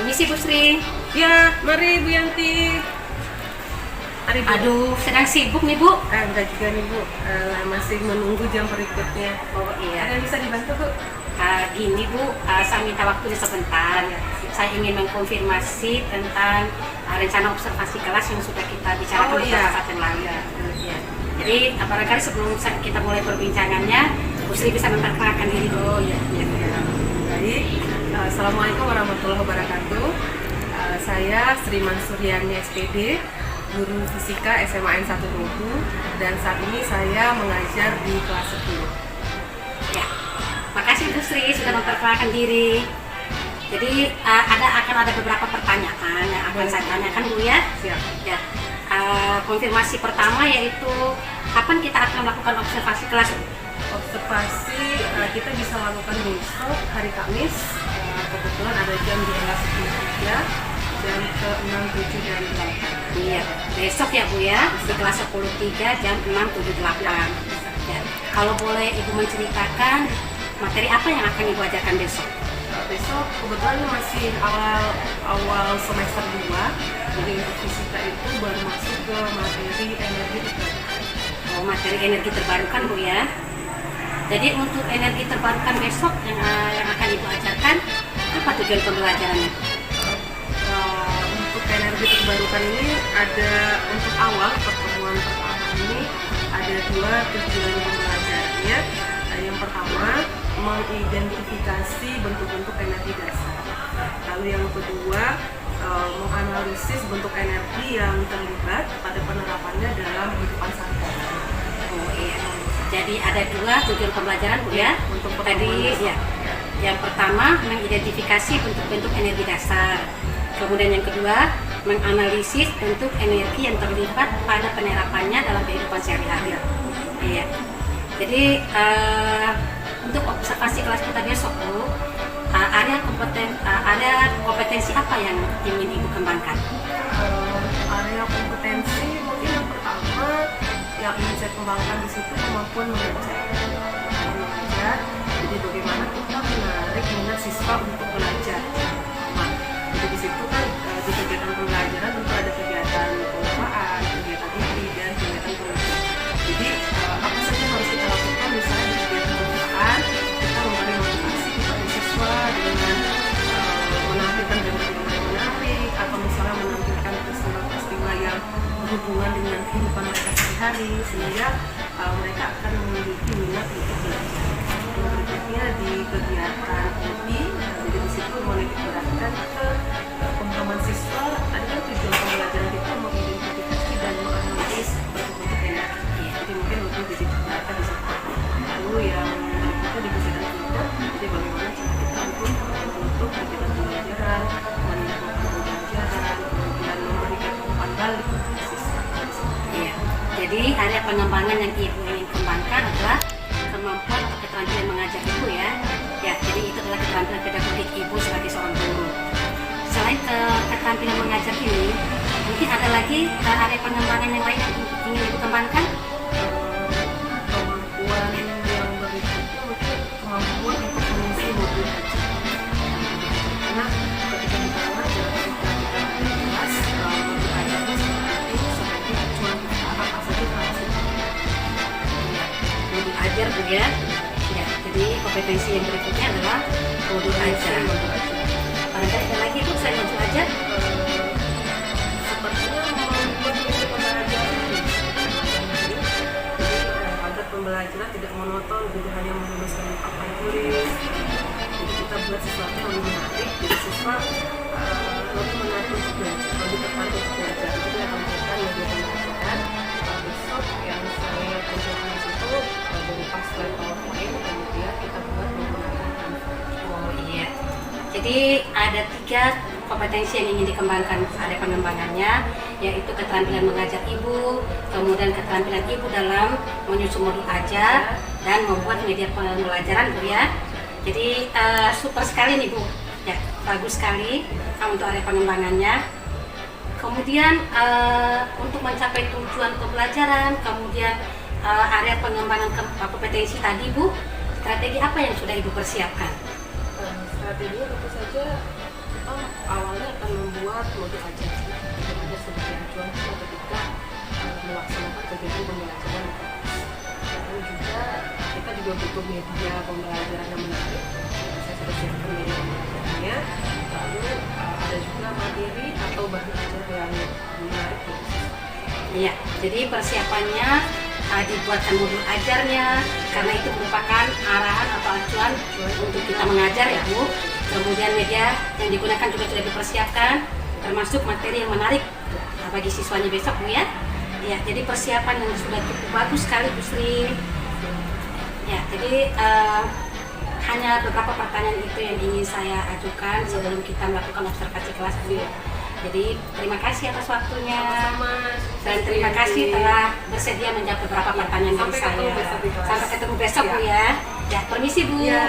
Permisi Bu Sri. Ya, mari Bu Yanti. Mari Bu. Aduh, sedang sibuk nih Bu. Enggak juga nih Bu, masih menunggu jam berikutnya. Oh Ada iya. yang bisa dibantu Bu? Gini Bu, saya minta waktunya sebentar. Saya ingin mengkonfirmasi tentang rencana observasi kelas yang sudah kita bicarakan Oh, iya. beberapa saat yang lalu. Ya. Jadi, barangkali sebelum kita mulai perbincangannya, Bu Sri bisa memperkenalkan diri dulu. Oh iya. Baik. Assalamualaikum warahmatullahi wabarakatuh. Saya Sri Mansuryani SPD, guru fisika SMA N1 Bengkulu, dan saat ini saya mengajar di kelas 10. Ya, makasih Bu Sri sudah memperkenalkan diri. Jadi akan ada beberapa pertanyaan yang akan saya tanyakan Bu ya. Siap. Ya, konfirmasi pertama yaitu kapan kita akan melakukan observasi kelas? Observasi kita bisa lakukan besok hari Kamis. Kebetulan ada jam di kelas 10.3, jam ke 6, 7, dan 8. Iya, besok ya Bu ya, di kelas 10.3 jam 6, 7, 8. Ya. Kalau boleh Ibu menceritakan materi apa yang akan Ibu ajarkan besok? Besok kebetulan ini masih awal semester 2, jadi untuk fisika itu baru masuk ke materi energi terbarukan. Oh, materi energi terbarukan Bu ya. Jadi untuk energi terbarukan besok yang akan Ibu ajarkan, apa tujuan pembelajarannya? Untuk energi terbarukan ini ada untuk awal pertemuan pertama ini ada 2 tujuan pembelajarannya. Yang pertama, mengidentifikasi bentuk-bentuk energi dasar. Lalu yang kedua, menganalisis bentuk energi yang terlibat pada penerapannya dalam kehidupan sehari-hari. Oh iya. Jadi ada 2 tujuan pembelajaran Bu ya. Untuk Tadi ya. Yang pertama mengidentifikasi bentuk-bentuk energi dasar. Kemudian yang kedua menganalisis bentuk energi yang terlibat pada penerapannya dalam kehidupan sehari-hari. Iya. Jadi untuk observasi kelas kita besok Bu, area kompetensi apa yang ingin Ibu kembangkan? Area kompetensi mungkin yang pertama yang ingin saya kembangkan di situ kemampuan mengajar. Jadi bagaimana kita menarik minat siswa untuk belajar. Nah, jadi di situ kan di kegiatan pembelajaran tentu ada kegiatan pengupahan, kegiatan inti, dan kegiatan penelitian. Jadi apa saja yang harus kita lakukan, misalnya di kegiatan pengupahan kita memberi motivasi kepada siswa dengan menampilkan gambar-gambar yang menarik, atau misalnya menampilkan peristiwa-peristiwa yang berhubungan dengan kehidupan mereka sehari-hari, sehingga mereka akan memiliki minat untuk belajar. Berikutnya di kegiatan hobi, jadi di situ menitik beratkan ke pemahaman siswa. Ada kan tujuan pembelajaran kita mengidentifikasi dan menganalisis bentuk-bentuk energi. Jadi mungkin lebih dititik beratkan di situ. Lalu yang berikutnya di kegiatan kelompok, jadi bagaimana cara kita untuk menutup kegiatan pembelajaran, melakukan pembelajaran, kemudian memberikan umpan balik untuk siswa. Iya. Jadi area pengembangan yang Ibu ingin kembangkan adalah kemampuan atau keterampilan mengajar Ibu ya. Ya, jadi itu adalah keterampilan pedagogik Ibu sebagai seorang guru. Selain keterampilan mengajar ini, mungkin ada lagi area pengembangan yang lain yang ingin Ibu kembangkan? Kemampuan yang berikutnya mungkin kemampuan untuk mengisi mobil aja. Karena ketika kita mengajar, ketika kita ada di kelas, mobil aja itu seperti acuan kita apa saja kita harus lakukan. Modul ajar Bu ya. Ya, jadi kompetensi yang berikutnya adalah modul ajar. Barangkali ada lagi Bu, saya modul ajar. Sepertinya membuat media pembelajaran agar pembelajaran tidak monoton, jadi hanya merumuskan papan tulis. Jadi kita buat sesuatu yang lebih menarik, jadi siswa lebih menarik untuk belajar, lebih tertarik untuk belajar. Jadi akan memberikan media pembelajaran. Besok yang saya tunjukkan di situ berupa slide PowerPoint, kemudian kita buat menggunakan Canva. Oh iya. Jadi ada 3 kompetensi yang ingin dikembangkan, ada pengembangannya, yaitu keterampilan mengajar Ibu, kemudian keterampilan Ibu dalam menyusun modul ajar, dan membuat media pembelajaran Bu ya. Jadi super sekali nih Bu, ya bagus sekali untuk area pengembangannya. Kemudian untuk mencapai tujuan pembelajaran, kemudian area pengembangan kompetensi tadi Bu, strategi apa yang sudah Ibu persiapkan? Strateginya tentu saja kita awalnya akan membuat modul ajar sebagai acuan kita ketika melaksanakan kegiatan pembelajaran di kelas. Dan juga kita juga butuh media pembelajaran yang menarik. Saya sudah siapkan media pembelajarannya. Lalu ada juga materi atau bahan ajar yang menarik untuk siswa. Iya, jadi persiapannya dibuatkan modul ajarnya karena itu merupakan arahan atau acuan untuk kita mengajar ya Bu. Kemudian media yang digunakan juga sudah dipersiapkan, termasuk materi yang menarik bagi siswanya besok Bu ya. Ya, jadi persiapan yang sudah cukup bagus sekali Bu Sri. Ya, jadi hanya beberapa pertanyaan itu yang ingin saya ajukan sebelum kita melakukan observasi kelas Bu. Jadi terima kasih atas waktunya. Dan terima kasih telah bersedia menjawab beberapa pertanyaan dari saya. Sampai ketemu besok Bu ya. Ya, permisi Bu. Ya.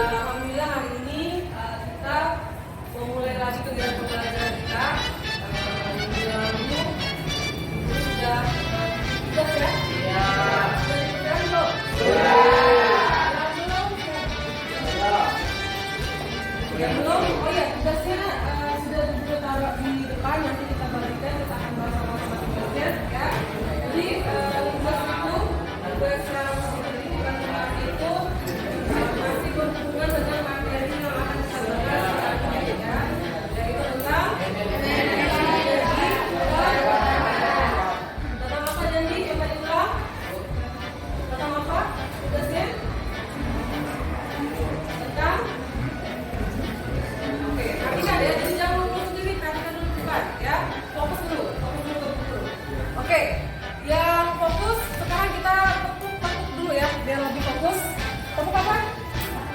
Alhamdulillah hari ini kita memulai lagi kegiatan pembelajaran kita. Minggu lalu sudah tugas ya? Iya. Sudah dikerjakan belum? Belum? Oh iya, tugasnya sudah ditaruh di depan, nanti kita bagikan, kita akan bahas sama-sama tugasnya ya. Jadi tugas itu, tugas yang bukan tugas itu masih berhubungan dengan materi yang akan kita bahas selanjutnya, yaitu tentang tentang apa janji? Coba diulang. Tentang apa tugasnya? Tentang oke, perhatikan ya, jadi jangan ngomong sendiri, perhatikan dulu depan ya. Fokus dulu betul. Oke, yang fokus sekarang kita tepuk dulu ya, biar lebih fokus. Tepuk apa?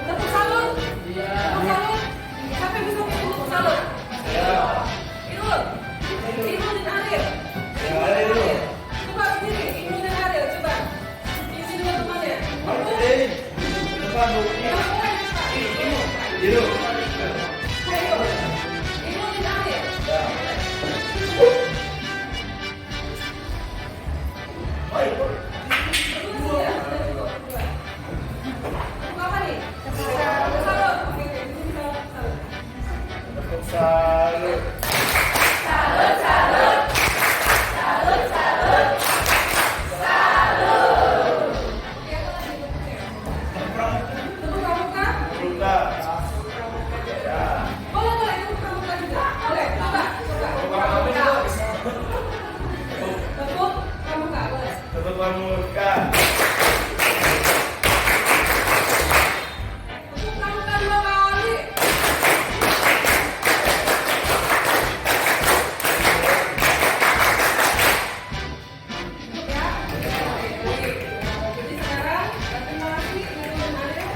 Tepuk salut. Iya. Tepuk salut. Siapa yang bisa tepuk salut? Iya. Irul dan Ariel. Coba sendiri, Irul dan Ariel, coba. Isi dulu temannya. Depan Bu. Irul. Irul dan Ariel. Apa nih? Salut. Oke, Tepuk salut. Tepuk pramuka. Pramuka. Boleh, tepuk pramuka juga. Boleh, coba. Tepuk pramuka, boleh. Tepuk pramuka. Tepuk pramuka 2 kali. Ya. Jadi sekarang terima kasih Irul dan Ariel.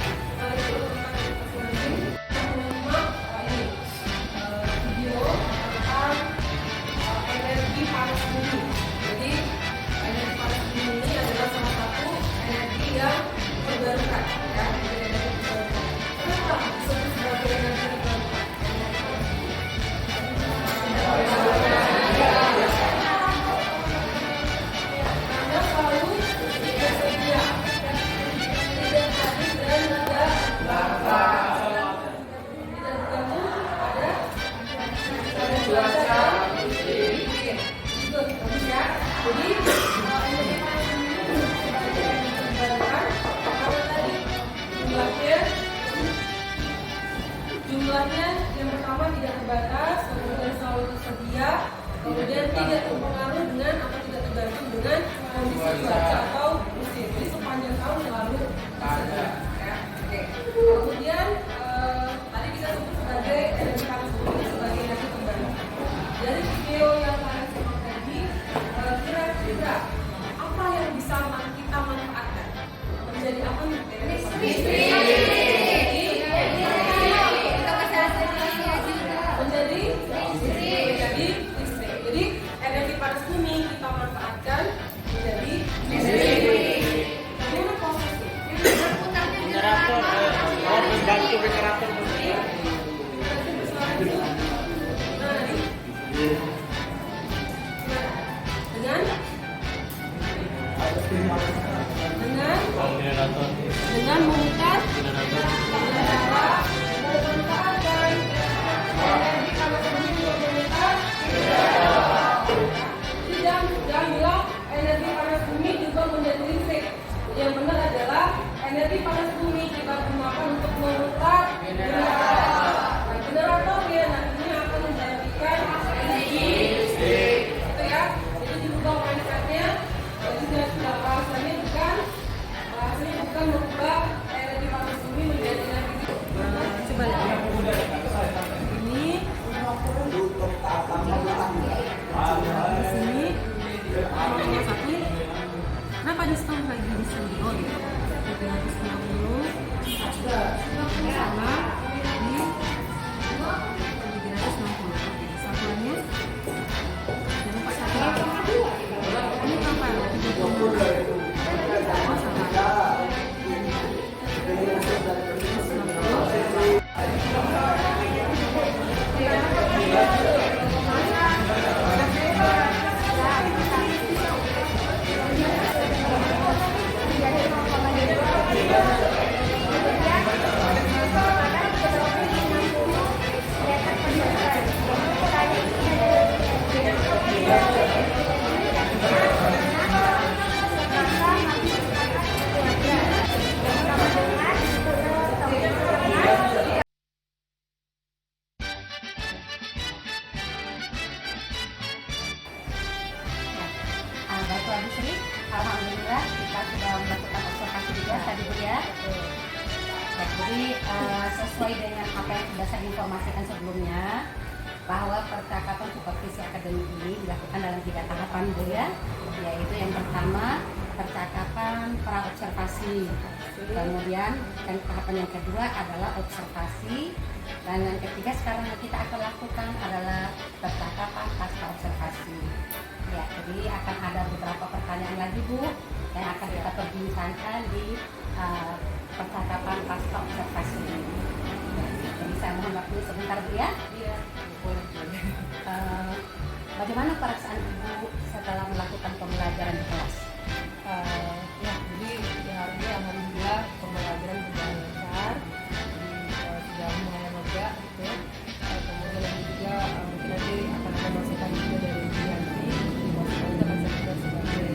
Menyimak ini video tentang energi panas bumi. Jadi energi panas bumi ini adalah salah satu energi yang terbarukan ya. Jadi energi terbarukan. Kenapa disebut sebagai energi terbarukan? Karena selalu tersedia, tidak habis dan tidak terganggu pada cuaca. Oke, good, bagus ya. Jadi energi panas bumi itu sebagai energi terbarukan karena tadi jumlahnya yang pertama tidak terbatas, kemudian selalu tersedia, kemudian tidak terpengaruh dengan atau tidak Dengan dengan mengikat dengan cara memanfaatkan energi panas bumi untuk mengikat tidak dan bilang energi panas bumi juga menjadi listrik. Yang benar adalah energi panas bumi kita gunakan untuk memutar generatornya nantinya akan menggantikan energi listrik. Gitu ya. Jadi dirubah mindsetnya. Jadi bahasanya bukan merubah energi panas bumi menjadi energi. Coba lihat. Ini di sini nomor satu. Kenapa diskon lagi di sini? Oh gitu. 360 sama di 360. Satuannya jangan lupa satu. Ini berapa? 30. Oh salah. Baiklah Bu Sri, alhamdulillah kita sudah melakukan observasi juga tadi Bu ya. Baik, jadi sesuai dengan apa yang sudah saya informasikan sebelumnya, bahwa percakapan supervisi akademik ini dilakukan dalam 3 tahapan Bu ya, yaitu yang pertama percakapan praobservasi, kemudian yang tahapan yang kedua adalah observasi, dan yang ketiga sekarang yang kita akan lakukan adalah percakapan pasca observasi. Ya, jadi akan ada beberapa pertanyaan lagi Bu yang akan kita perbincangkan di percakapan pasca observasi ini. Jadi saya mohon waktu sebentar Bu ya. Iya. Bagaimana perasaan Ibu setelah melakukan pembelajaran di kelas? Ya, jadi ya hari ini alhamdulillah pembelajaran berjalan lancar. Jadi sudah lumayan lega gitu. Kemudian yang juga mungkin nanti akan ada masukan juga dari Yanti. Masukan itu akan saya juga sebagai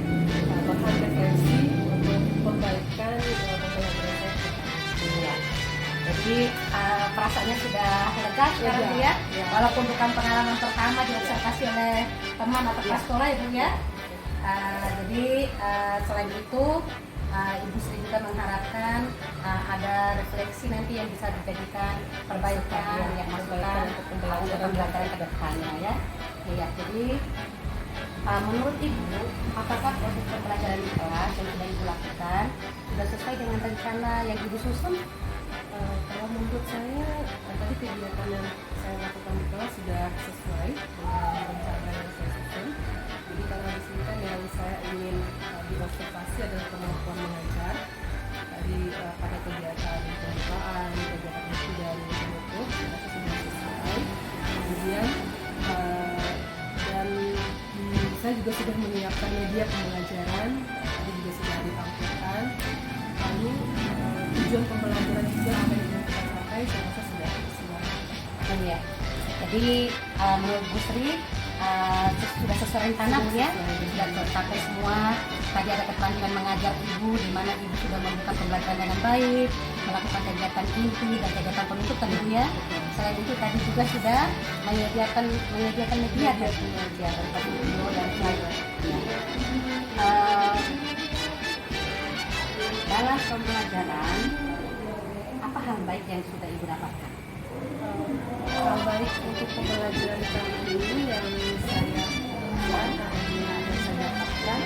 bahan referensi untuk perbaikan pembelajaran saya. Ya. Jadi perasaannya sudah lega sekarang Bu ya? Ya. Walaupun bukan pengalaman pertama diobservasi oleh teman atau kepala sekolah ya Bu ya? Jadi selain itu Ibu Sri juga mengharapkan ada refleksi nanti yang bisa dijadikan perbaikan yang masukan untuk pembelajaran ke depannya ya. Iya, jadi menurut Ibu, apakah proses pembelajaran di kelas yang sudah Ibu lakukan sudah sesuai dengan rencana yang Ibu susun? Kalau menurut saya tadi kegiatan yang saya lakukan di kelas sudah sesuai dengan rencana yang saya susun. Jadi karena di sini kan yang saya ingin diobservasi adalah kemampuan mengajar dari pada kegiatan pembukaan, kegiatan buku dan buku, saya sudah sesuai. Kemudian dan saya juga sudah menyiapkan media pembelajaran, tadi juga sudah ditampilkan. Lalu tujuan pembelajaran juga apa yang ingin kita capai, saya rasa sudah sesuai. Ya. Jadi menurut Bu Sri sudah sesuai rencana Bu ya, sudah tercapai semua. Tadi ada keterampilan mengajar Ibu, di mana Ibu sudah membuka pembelajaran dengan baik, melakukan kegiatan inti dan kegiatan penutup tadi Bu ya. Selain itu tadi juga sudah menyediakan media tempat video dan slide. Dalam pembelajaran, apa hal baik yang sudah Ibu dapatkan? Hal baik untuk pembelajaran kali ini yang saya lakukan dan saya dapatkan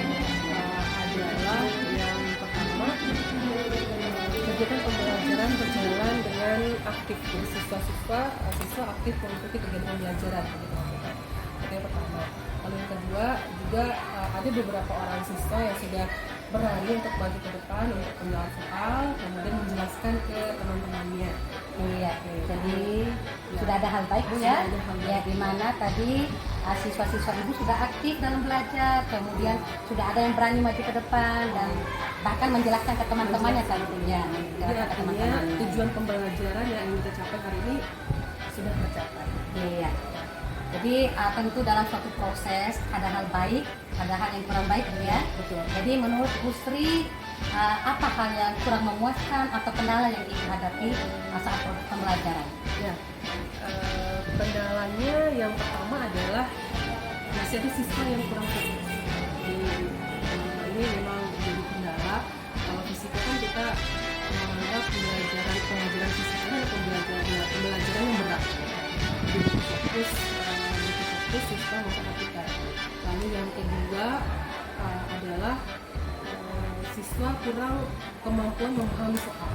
adalah yang pertama, kegiatan pembelajaran berjalan dengan aktif. Jadi siswa aktif mengikuti kegiatan pembelajaran. Itu yang pertama. Lalu yang kedua juga ada beberapa orang siswa yang sudah berani untuk maju ke depan untuk menjawab soal, kemudian menjelaskan ke teman-temannya. Iya, jadi sudah ada hal baik Bu ya, Sudah ada hal baik. ya di mana tadi siswa-siswa ibu sudah aktif dalam belajar, kemudian sudah ada yang berani maju ke depan dan bahkan menjelaskan ke teman-temannya tentunya. Jadi artinya tujuan pembelajaran yang ingin kita capai hari ini sudah tercapai. Iya. Jadi tentu dalam suatu proses ada hal baik, ada hal yang kurang baik ya. Betul. Jadi menurut Bu Sri apa hal yang kurang memuaskan atau kendala yang Ibu hadapi saat pembelajaran? Ya, kendalanya yang pertama adalah masih ada siswa yang kurang fokus. Jadi ini memang jadi kendala. Kalau fisika kan kita menganggap pembelajaran fisika ini pembelajaran yang berat. Jadi fokus siswa memperhatikan. Lalu yang kedua adalah siswa kurang kemampuan memahami soal.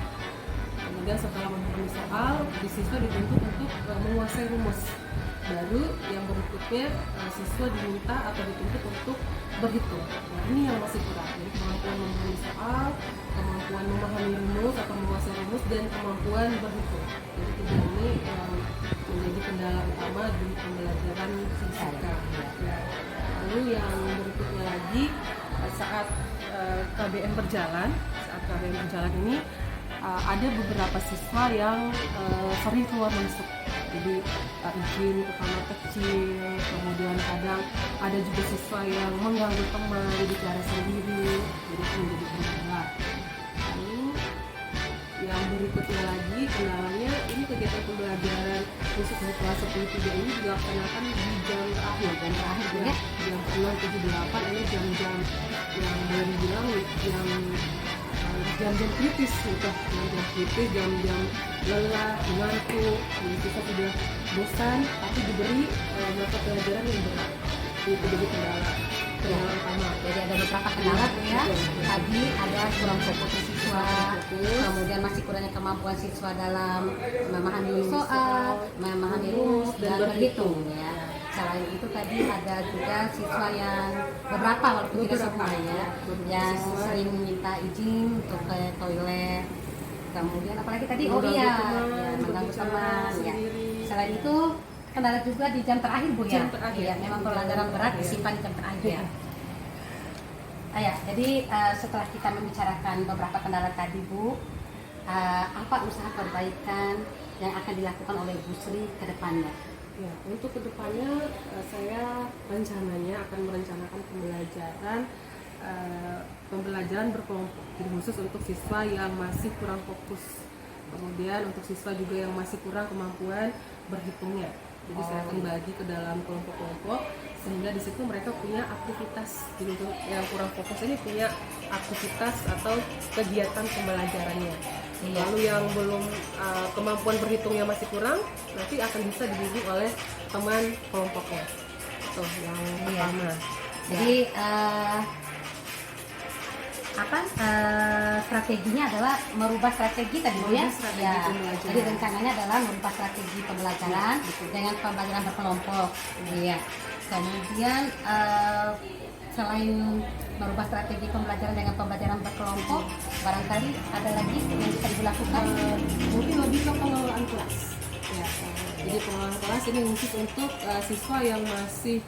Kemudian setelah memahami soal, siswa dituntut untuk menguasai rumus. Baru yang berikutnya siswa diminta atau dituntut untuk berhitung. Nah, ini yang masih kurang. Jadi kemampuan memahami soal, kemampuan memahami rumus atau menguasai rumus, dan kemampuan berhitung. Jadi tiga ini yang menjadi kendala utama di pembelajaran fisika. Lalu yang berikutnya lagi saat KBM berjalan ini ada beberapa siswa yang sering keluar masuk. Jadi izin ke kamar kecil, kemudian kadang ada juga siswa yang mengganggu teman, bicara sendiri, jadi itu menjadi kendala. Lalu yang berikutnya lagi kendalanya ini kegiatan pembelajaran khusus di kelas 10-3 ini dilaksanakan di jam terakhir ya, jam 6-7-8 ini jam-jam yang boleh dibilang yang jam-jam kritis gitu, jam-jam lelah, ngantuk, kita sudah bosan tapi diberi mata pelajaran yang berat. Itu jadi kendala utama. Jadi ada beberapa kendala Bu ya. Tadi ada kurang fokus siswa, kemudian masih kurangnya kemampuan siswa dalam memahami soal, memahami rumus dan berhitung ya. Selain itu tadi ada juga siswa yang beberapa walaupun tidak semua ya, yang sering minta izin untuk ke toilet. Kemudian apalagi tadi mengganggu teman ya. Selain itu kendala juga di jam terakhir Bu ya. Iya, memang pelajaran berat disimpan di jam terakhir ya. Jadi setelah kita membicarakan beberapa kendala tadi Bu, apa usaha perbaikan yang akan dilakukan oleh Bu Sri ke depannya? Ya, untuk kedepannya saya rencananya akan merencanakan pembelajaran berkelompok, jadi khusus untuk siswa yang masih kurang fokus, kemudian untuk siswa juga yang masih kurang kemampuan berhitungnya. Jadi saya akan bagi ke dalam kelompok-kelompok sehingga di situ mereka punya aktivitas. Jadi untuk yang kurang fokus ini punya aktivitas atau kegiatan pembelajarannya. Lalu yang belum kemampuan berhitungnya masih kurang, nanti akan bisa dibimbing oleh teman kelompoknya. Itu yang pertama. Jadi strateginya adalah merubah strategi tadi ya. Jadi rencananya adalah merubah strategi pembelajaran dengan pembelajaran berkelompok. Iya. Kemudian selain merubah strategi pembelajaran dengan pembelajaran berkelompok, barangkali ada lagi yang bisa dilakukan, mungkin lebih ke pengelolaan kelas. Ya, jadi pengelolaan kelas ini khusus untuk siswa yang masih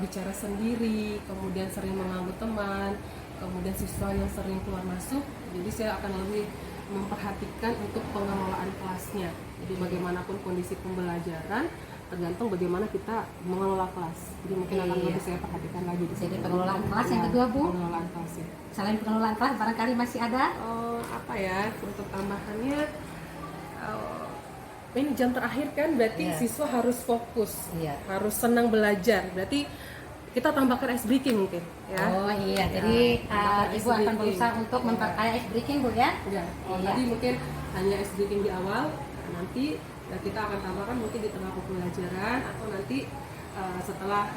bicara sendiri, kemudian sering mengganggu teman, kemudian siswa yang sering keluar masuk. Jadi saya akan lebih memperhatikan untuk pengelolaan kelasnya. Jadi bagaimanapun kondisi pembelajaran, tergantung bagaimana kita mengelola kelas. Jadi mungkin akan lebih saya perhatikan lagi di sini. Jadi pengelolaan kelas yang kedua Bu. Pengelolaan kelas ya. Selain pengelolaan kelas, barangkali masih ada? Untuk tambahannya, ini jam terakhir kan, berarti siswa harus fokus, harus senang belajar. Berarti kita tambahkan ice breaking mungkin. Ya. Jadi Ibu akan berusaha untuk memperkaya ice breaking Bu ya? Tadi mungkin hanya ice breaking di awal, nanti kita akan tambahkan mungkin di tengah pembelajaran atau nanti setelah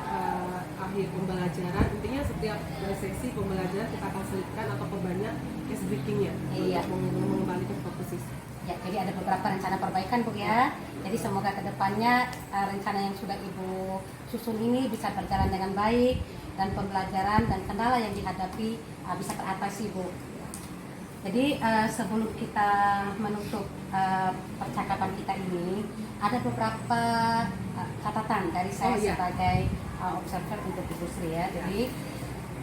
akhir pembelajaran. Intinya setiap sesi pembelajaran kita akan selipkan atau perbanyak ice breakingnya untuk mengembalikan fokus siswa. Ya, jadi ada beberapa rencana perbaikan Bu ya. Jadi semoga kedepannya rencana yang sudah Ibu susun ini bisa berjalan dengan baik dan pembelajaran dan kendala yang dihadapi bisa teratasi Bu. Jadi sebelum kita menutup percakapan kita ini, ada beberapa catatan dari saya Oh, iya. sebagai observer untuk Ibu Sri ya. Jadi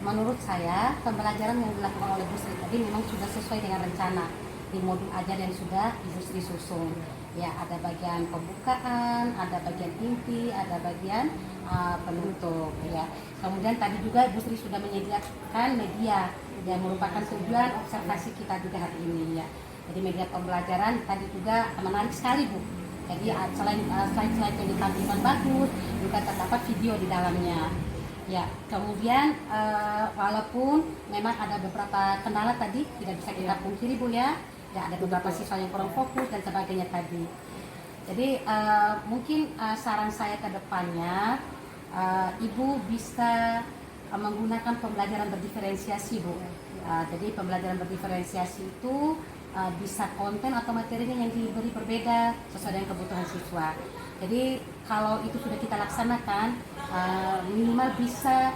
menurut saya pembelajaran yang dilakukan oleh Bu Sri tadi memang sudah sesuai dengan rencana di modul ajar yang sudah Ibu Sri susun. Ya, ada bagian pembukaan, ada bagian inti, ada bagian penutup ya. Kemudian tadi juga Ibu Sri sudah menyediakan media yang merupakan tujuan observasi kita juga hari ini ya. Jadi media pembelajaran tadi juga menarik sekali Bu. Jadi selain slide-slide yang ditampilkan bagus, juga terdapat video di dalamnya. Ya, kemudian walaupun memang ada beberapa kendala tadi tidak bisa kita pungkiri Bu ya. Ya, ada beberapa siswa yang kurang fokus dan sebagainya tadi. Jadi mungkin saran saya ke depannya Ibu bisa menggunakan pembelajaran berdiferensiasi Bu. Jadi pembelajaran berdiferensiasi itu bisa konten atau materinya yang diberi berbeda sesuai dengan kebutuhan siswa. Jadi kalau itu sudah kita laksanakan, minimal bisa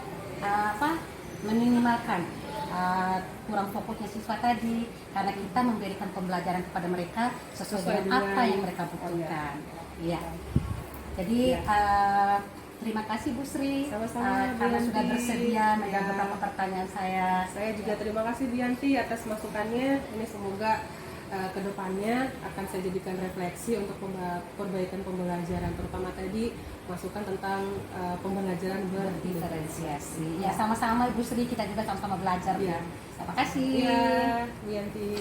meminimalkan kurang fokusnya siswa tadi, karena kita memberikan pembelajaran kepada mereka sesuai dengan apa yang mereka butuhkan. Iya. Jadi terima kasih Bu Sri Sama-sama, Bu karena Yanti. sudah bersedia menjawab Ya. beberapa pertanyaan saya. Saya juga terima kasih Bu Yanti atas masukannya. Ini semoga kedepannya akan saya jadikan refleksi untuk perbaikan pembelajaran, terutama tadi masukan tentang pembelajaran Berdiferensiasi. Ya, sama-sama Ibu Sri, kita juga sama-sama belajar. Iya. Terima kasih. Iya, Bu Yanti.